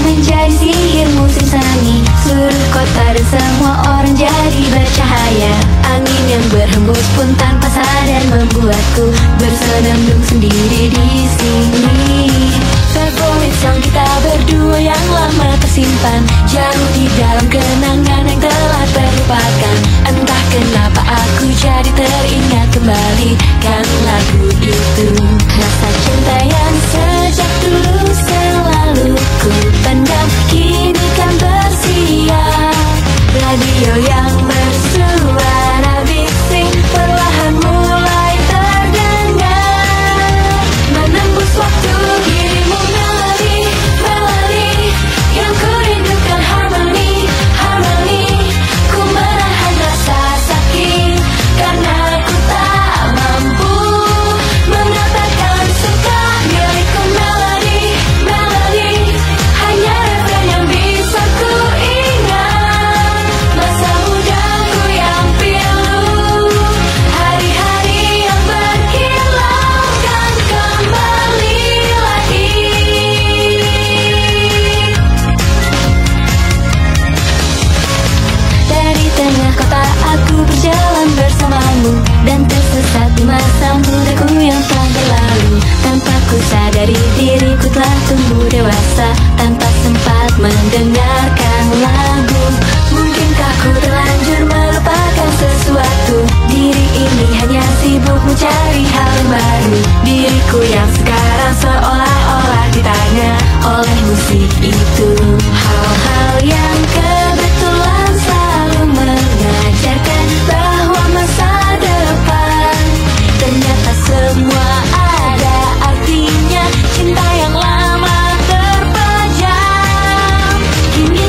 Menjadi sihir musim semi, seluruh kota dan semua orang jadi bercahaya. Angin yang berhembus pun tanpa sadar membuatku bersenandung sendiri di sini. Favorit song kita berdua yang lama tersimpan, jauh di dalam kenangan yang telah terlupakan. Entah kenapa aku jadi teringat kembali kan lagu itu. Rasa cinta yang sejak dulu selalu ku pendam kini kan bersiap. Radio yang bersuara bising perlahan mulai terdengar, menembus waktu dirimu melodi, melodi yang ku rindukan harmoni, harmoni. Ku menahan rasa sakit karena ku tak mampu mengatakan suka milikku. Melodi, melodi hanya refren yang bisa ku ingat. Masa mudaku yang pilu, hari-hari yang berkilau kan kembali lagi. Dari tengah kota aku berjalan bersamamu, dan tersesat di masa mudaku yang telah berlalu. Tanpa ku sadari diriku telah tumbuh dewasa, tanpa sempat mendengarkan lagu. Mungkinkah ku terlanjur melupakan sesuatu? Diri ini hanya sibuk mencari hal yang baru. Diriku yang sekarang seolah-olah ditanya oleh musik itu. Hal-hal yang kebetulan selalu mengajarkan bahwa masa depan ternyata semua ada artinya. Cinta yang lama terpejam kini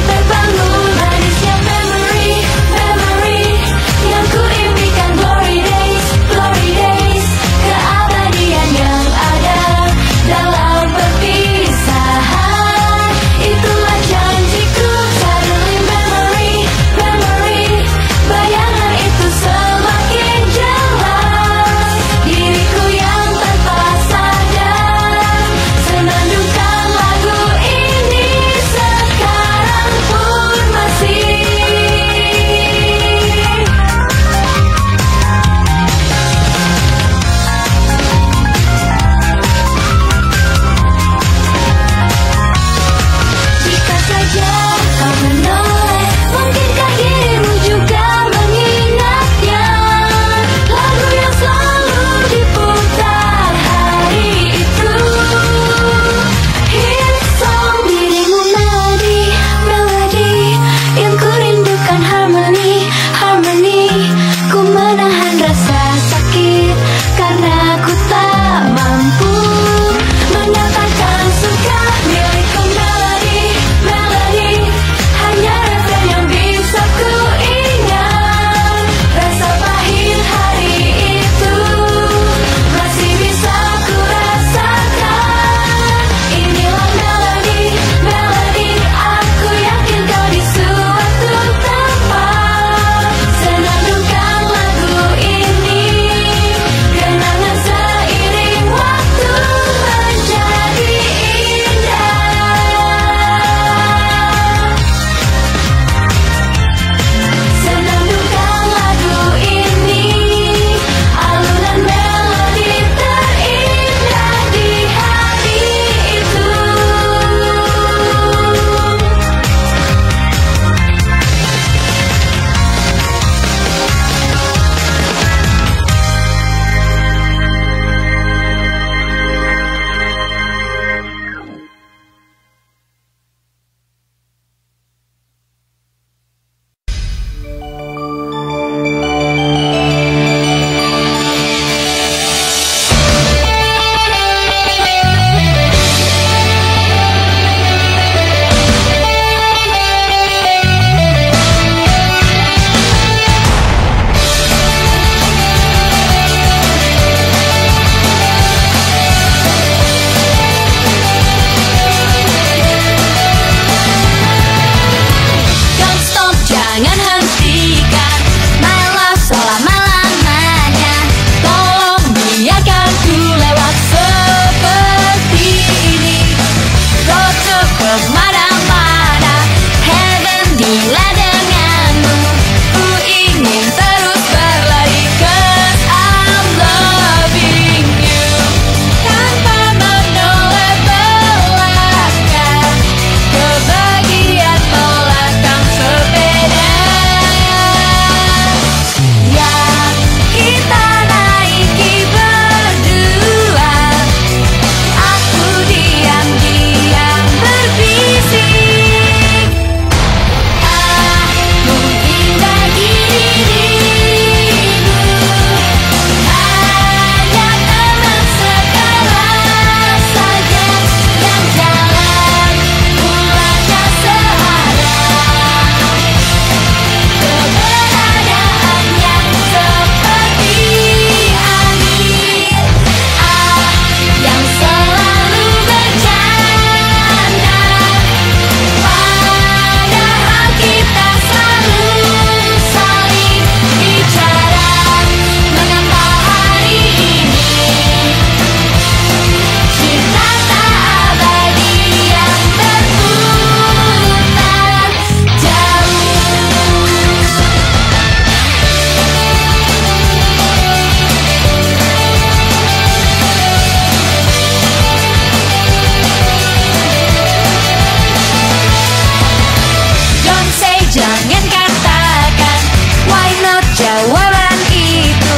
jangan katakan why not jawaban itu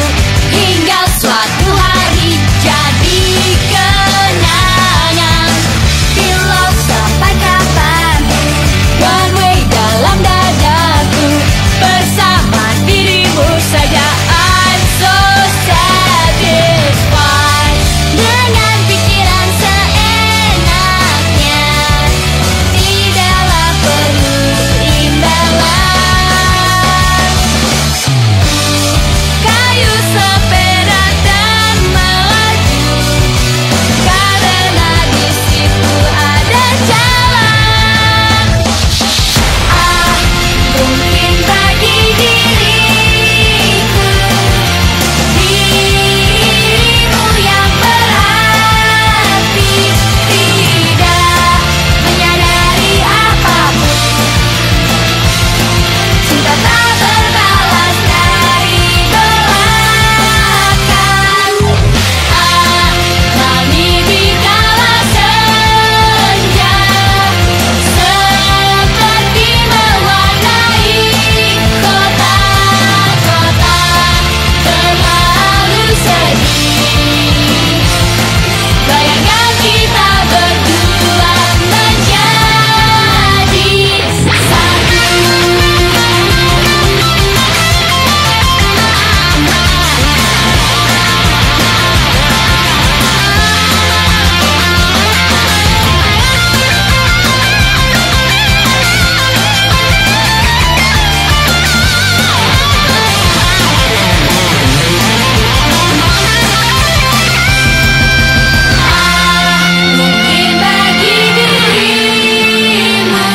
hingga suatu hari jadi kenangan. Bila sampai kapanpun one way dalam dadaku bersama dirimu saja. I'm so satisfied dengan pikiran seenaknya, tidaklah perlu imbalan. Kayu sepeda dan melaju karena di situ ada jalan. Mungkin bagi diriku, dirimu yang berarti tidak menyadari apapun. Cinta tak berbalas dari belakang. Kami di kala senja seperti mewarnai kota-kota terlalu sedih. Bayangkan kita berdua menjadi satu. Mungkin bagi dirimu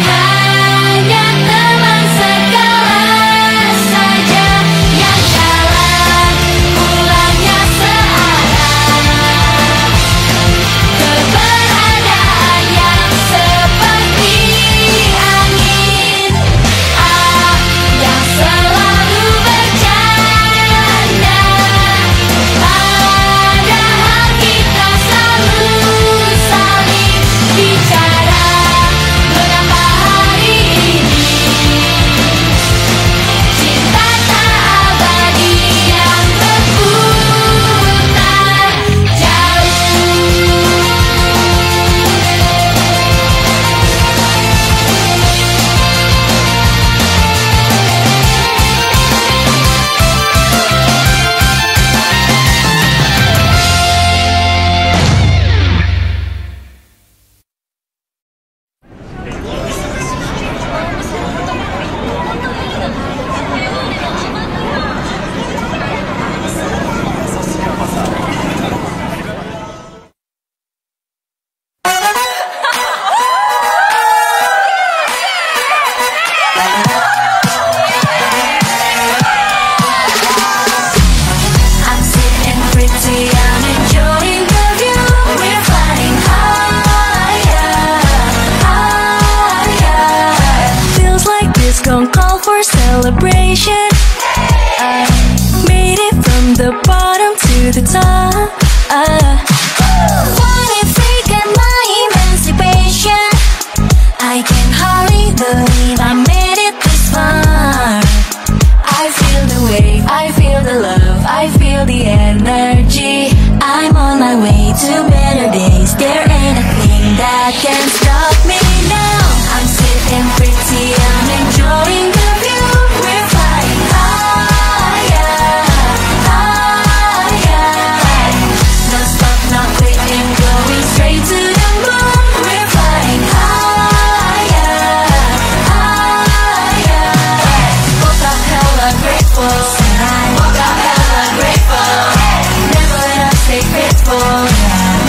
hanya teman sekelas saja yang jalan pulangnya searah. Keberadaan yang seperti angin, yang selalu bercanda, padahal kita selalu saling bicara mengapa hari ini cinta tak abadi yang berputar jauh. I'm sitting pretty, I'm enjoying the view. We're flying higher, higher. Feels like this gon' call for celebration. I made it from the bottom to the top. Funny freak and my emancipation. I can hardly believe I made it this far. I feel the wave, I feel the love, I feel the energy. I'm on my way to better days. There ain't a thing that can stop me now. I'm sitting pretty, I'm enjoying the view. We're flying higher, higher. No stop, not quitting, going straight to the moon. We're flying higher, higher. Woke up hella grateful, woke up hella grateful. Never let up, stay grateful.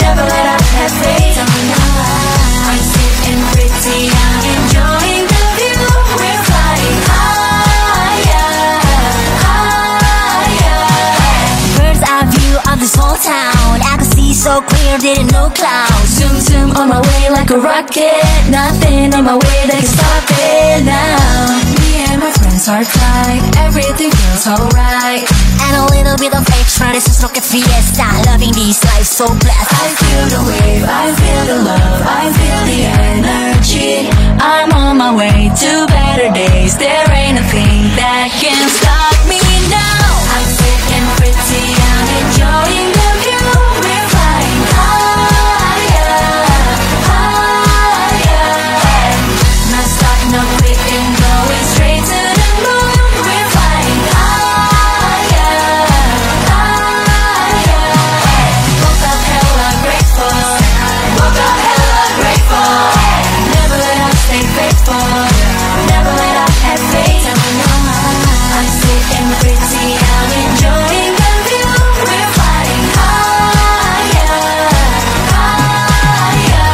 Never let up, have faith. I'm sitting pretty, I'm enjoying the view. We're flying higher, higher. Bird's eye view of this whole town. I could see so clear, didn't know clouds. Zoom, zoom on my way like a rocket. Nothing on my way that can stop it now. Me and my friends are tight, everything feels alright. And a little bit of extra, this is like a fiesta. Loving this life, so blessed. I feel the wave, I feel the love, I feel the energy. I'm on my way to place. There ain't a thing that can stop me now. I'm sitting pretty, I'm enjoying the view. We're flying higher, higher. No stop, no quitting, going straight to the moon. We're flying higher, higher. Woke up hella grateful, woke up hella grateful. Never let up, stay faithful. Never let up, have faith. I'm sitting pretty, I'm enjoying the view. We're flying higher, higher.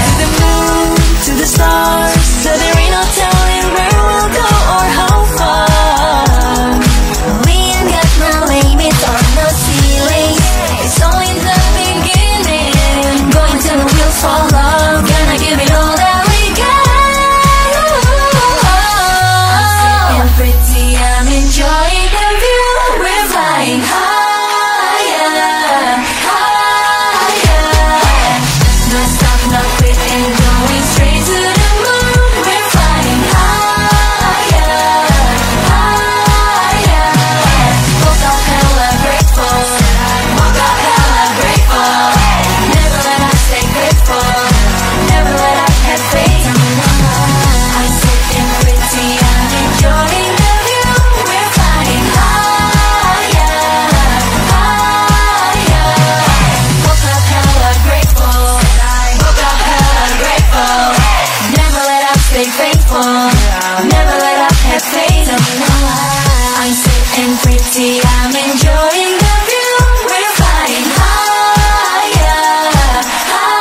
To the moon, to the stars, so there ain't no telling where we'll go or how far. We ain't got no limits or no ceilings. It's only the beginning. Going till the wheels fall off. Gonna give it all that we got. I'm sitting pretty, I'm enjoying the view. We're flying higher, higher. No stop, no quitting, going straight to the moon. We're flying higher, higher. Woke up hella grateful, woke up hella grateful. Never let us stay grateful, never let us have faith. I'm sitting pretty, I'm enjoying the view. We're flying higher, higher. Woke up hella grateful, woke up hella grateful. Never let up, stay faithful, never let up, have faith. I'm sitting pretty, I'm enjoying the view. We're flying higher, higher.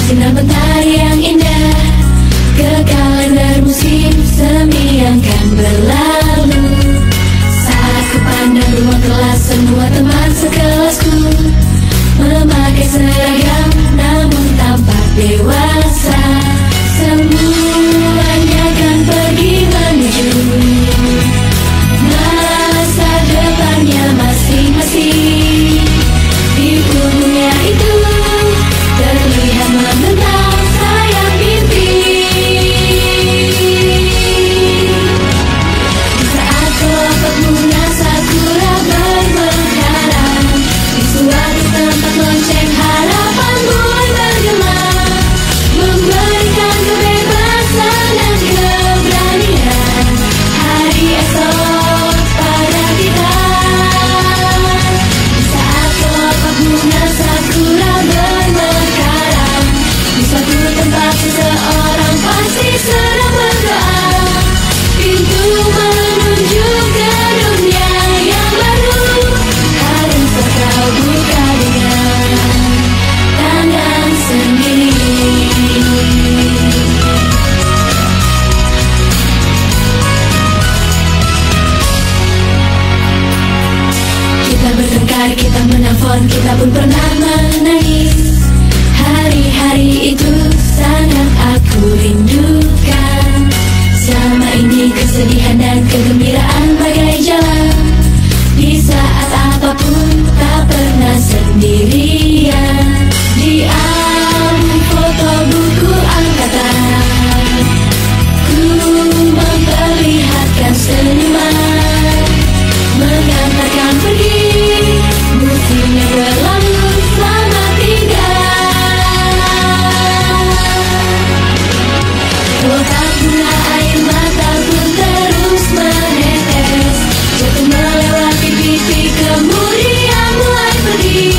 sinar mentari yang indah, kekalendar musim semi yang kan berlalu. Saat ku pandang ruang kelas, semua teman sekelasku memakai seragam namun tampak dewasa. Semuanya kan pergi menuju masa depannya masing-masing. Di punggungnya itu terlihat membentang sayap mimpi. Di saat kelompok bunga sakura bermekaran, di suatu tempat lonceng harapan mulai bergema, memberikan kebebasan dan keberanian hari esok pada kita. Di saat kelompok bunga sakura bermekaran, di suatu tempat seseorang pasti sedang berdoa. Pintu menuju ke dunia yang baru harus kau buka dengan tangan sendiri. Kita bertengkar, kita menelpon, kita pun pernah menangis. Hari-hari itu sangat aku rindukan. Selama ini kesedihan dan kegembiraan bagai jalan. Di saat apapun tak pernah sendirian. Di album foto buku angkatan, ku memperlihatkan senyuman, mengantarkan pergi musim yang berlalu. Selamat tinggal. Kotak bunga air mata pun terus menetes, jatuh melewati pipi kemudian mulai pergi.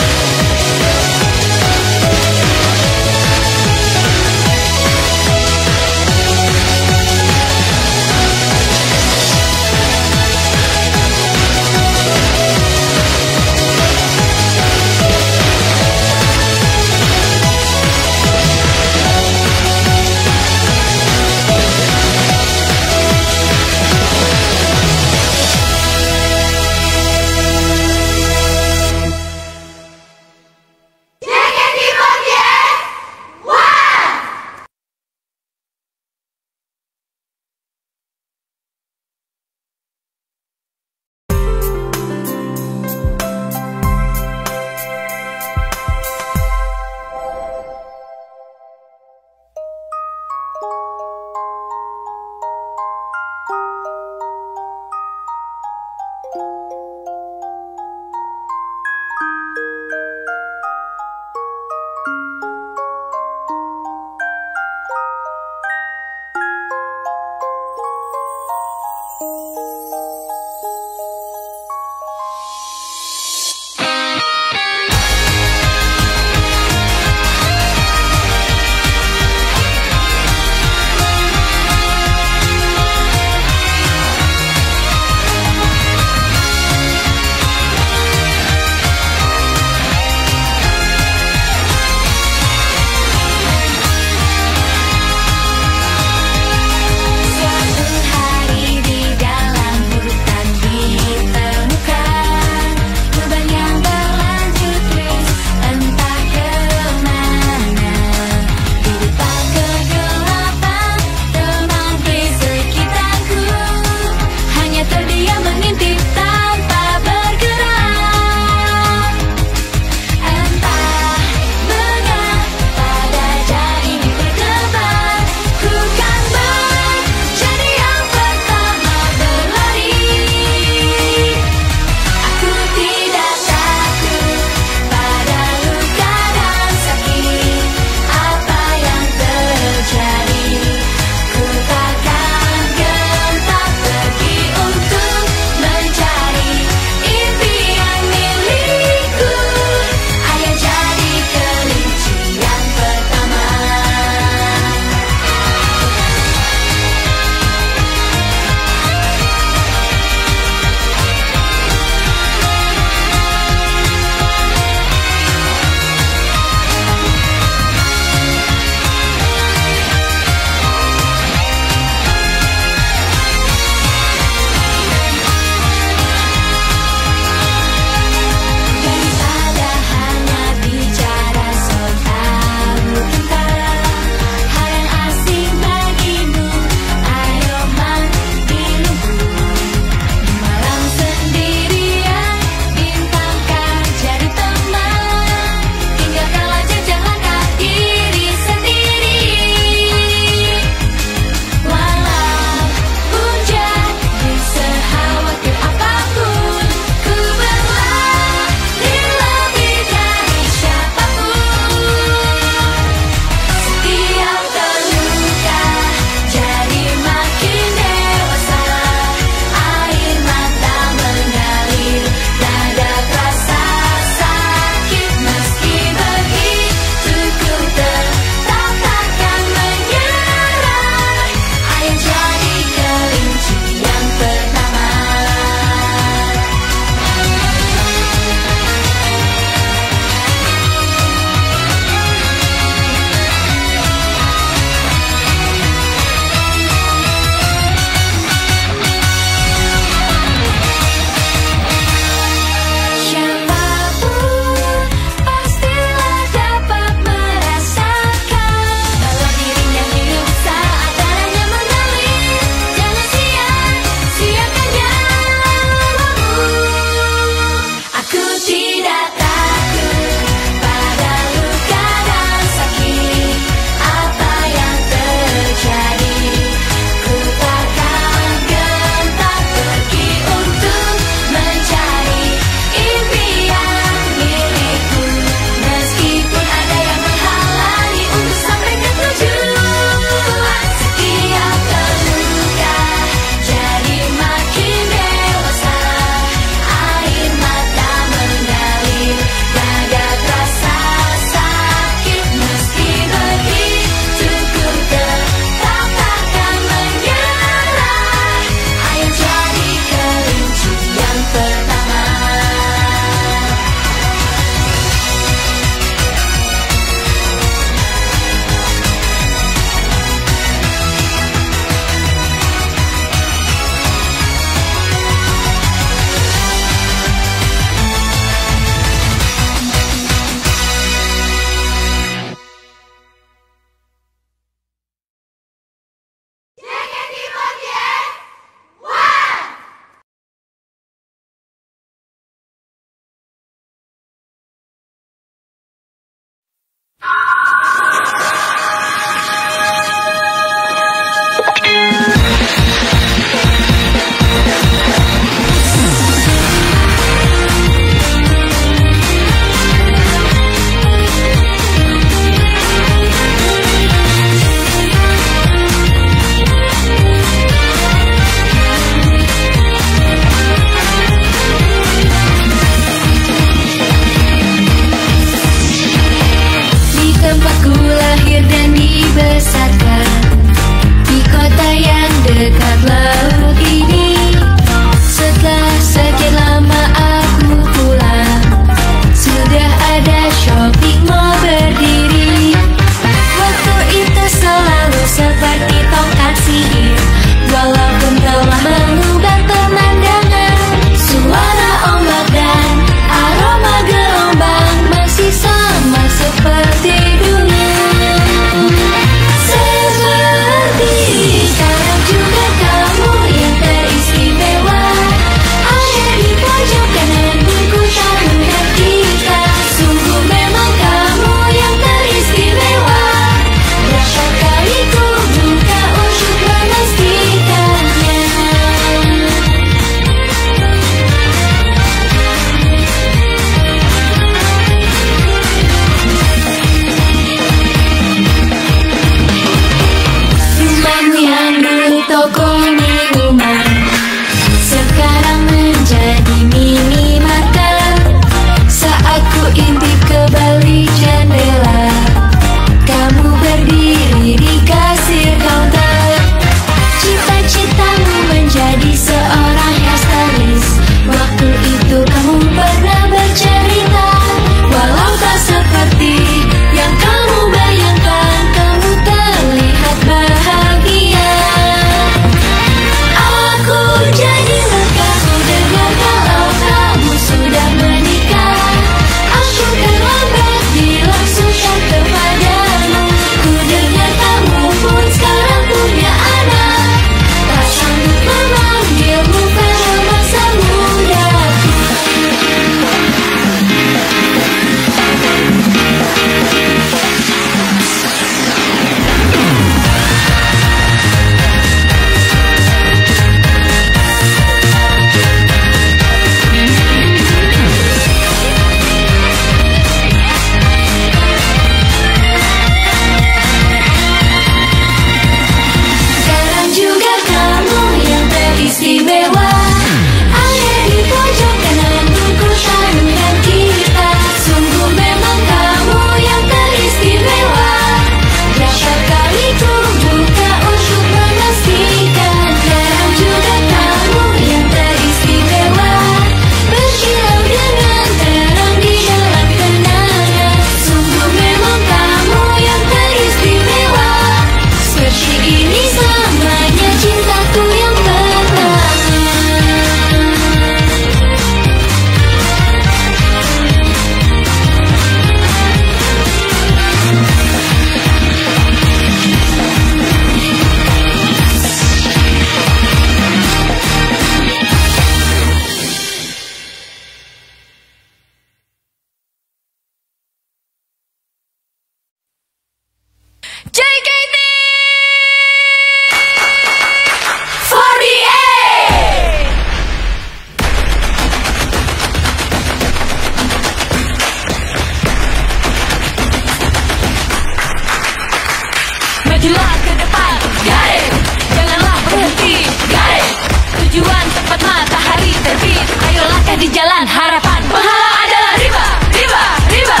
dan harapan. Penghalang adalah riba, riba, riba,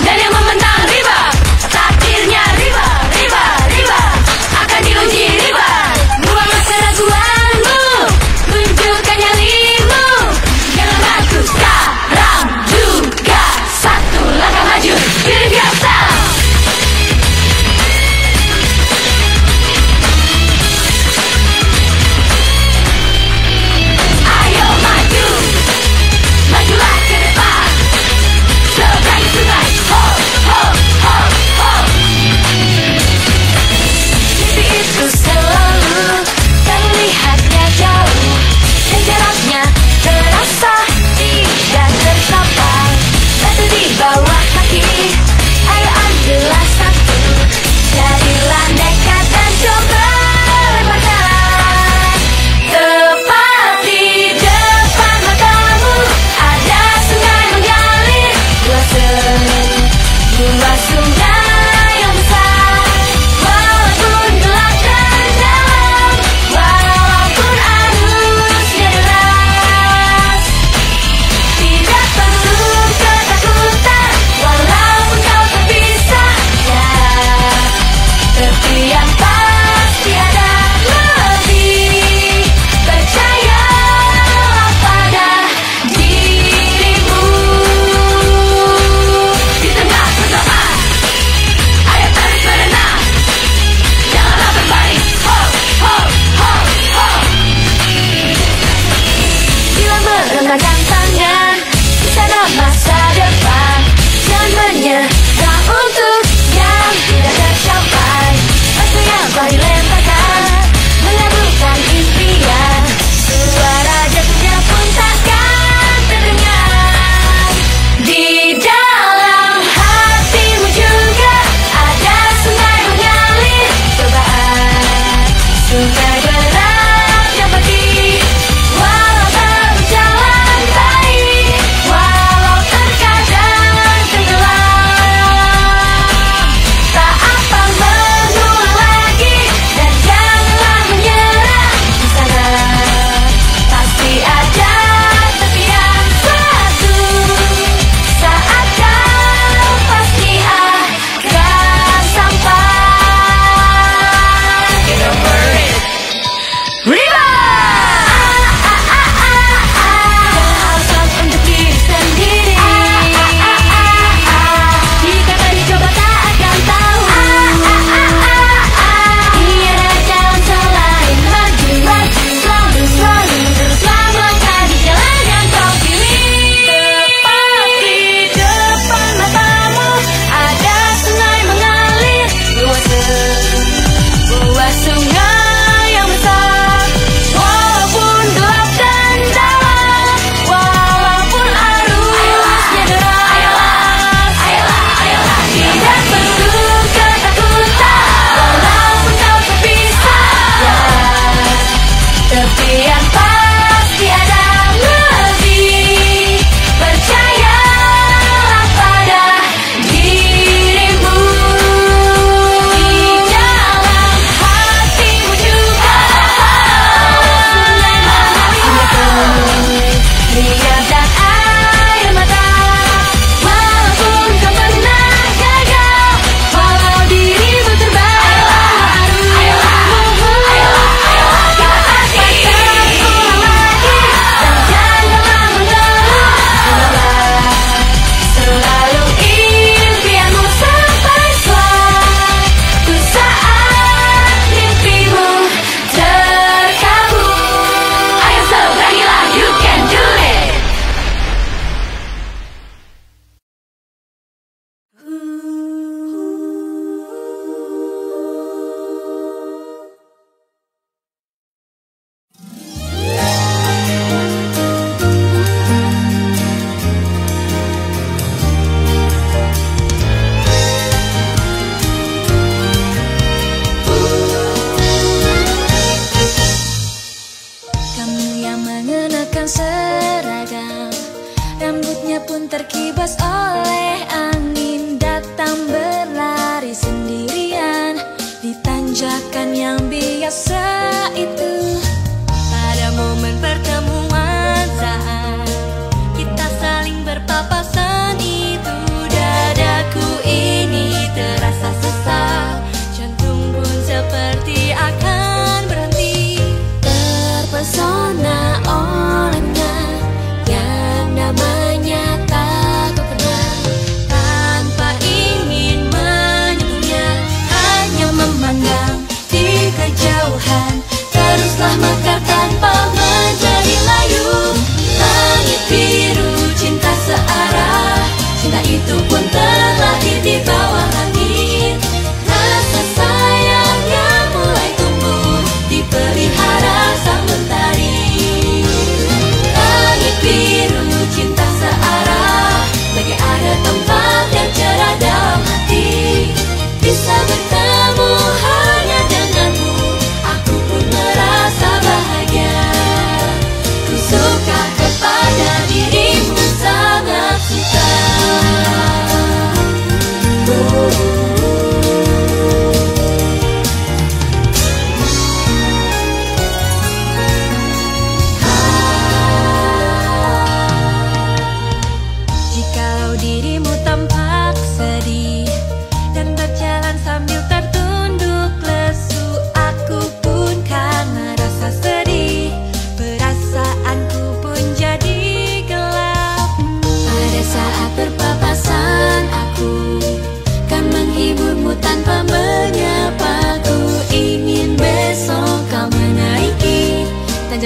dan yang membentang riba. Takdirnya riba, riba, riba, akan diuji riba. Buanglah keraguanmu, tunjukkan nyalimu. Jangan ragu sekarang juga, satu langkah maju, pilih biasa. Ayo maju, majulah ke depan.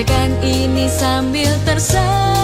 Katakan ini sambil tersenyum.